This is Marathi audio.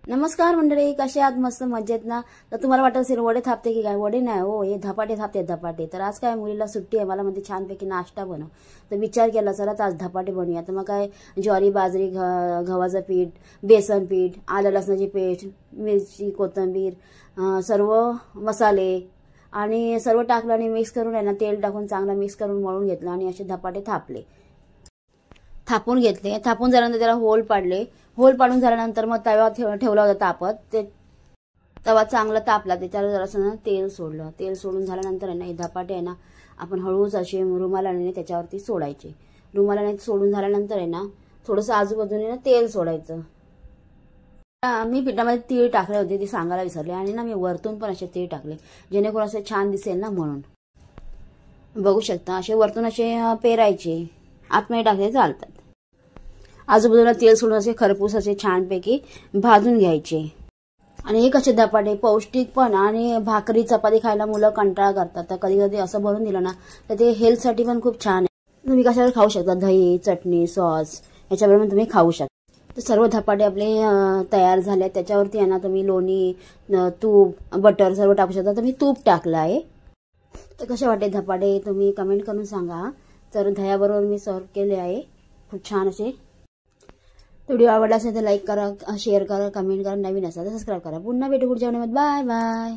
नमस्कार मंडळी, कसे आहात? मस्त मजेत ना? तर तुम्हाला वाटत असेल वडे थापते की काय? वडे नाही हो, हे धपाटे थापते धपाटे. तर आज काय मुलीला सुट्टी आहे, मला म्हणते छानपैकी नाश्ता बनव. तर विचार केला चला आज धपाटे बनवूया. तर मग काय ज्वारी बाजरी गव्हाचं पीठ, बेसन पीठ, आलं लसणाची पेस्ट, मिरची कोथिंबीर, सर्व मसाले आणि सर्व टाकलं आणि मिक्स करून आहे ना तेल टाकून चांगलं मिक्स करून मळून घेतलं आणि असे धपाटे थापले. थापून घेतले. थापून झाल्यानंतर त्याला होल पाडले. होल पाडून झाल्यानंतर मग तवा ठेवला होता तापत. ते तवा चांगला तापला, त्याच्यावर जरासं तेल सोडलं. तेल सोडून झाल्यानंतर आहे ना हे धपाटे आहे ना आपण हळूच असे रुमालाने त्याच्यावरती सोडायचे. रुमालाने सोडून झाल्यानंतर आहे ना थोडंसं आजूबाजूने ना तेल सोडायचं. मी पिठामध्ये तीळ टाकले होते, ते सांगायला विसरले. आणि ना मी वरतून पण असे तीळ टाकले जेणेकरून असे छान दिसेल ना म्हणून. बघू शकता असे वरतून असे पेरायचे, आतमध्ये टाकले चालतात. आजूबाजूला तेल सोडून असे खरपूस असे छानपैकी भाजून घ्यायचे. आणि हे कसे धपाटे पौष्टिक पण, आणि भाकरी चपाती खायला मुलं कंटाळा करतात. तर कधी कधी असं बनवून दिलं ना तर ते हेल्थसाठी पण खूप छान आहे. तुम्ही कशावर खाऊ शकता, दही चटणी सॉस याच्याबरोबर तुम्ही खाऊ शकता. तर सर्व धपाटे आपले तयार झाले. त्याच्यावरती आहे ना तुम्ही लोणी, तूप, बटर सर्व टाकू शकता. तर मी तूप टाकलं आहे. तर कसे वाटते धपाटे तुम्ही कमेंट करून सांगा. तर दह्याबरोबर मी सर्व केले आहे, खूप छान असे. व्हिडिओ आवडला असेल तर लाईक करा, शेअर करा, कमेंट करा. नवीन असेल तर सबस्क्राईब करा. पुन्हा भेटू पुढच्या व्हिडिओमध्ये. Bye bye.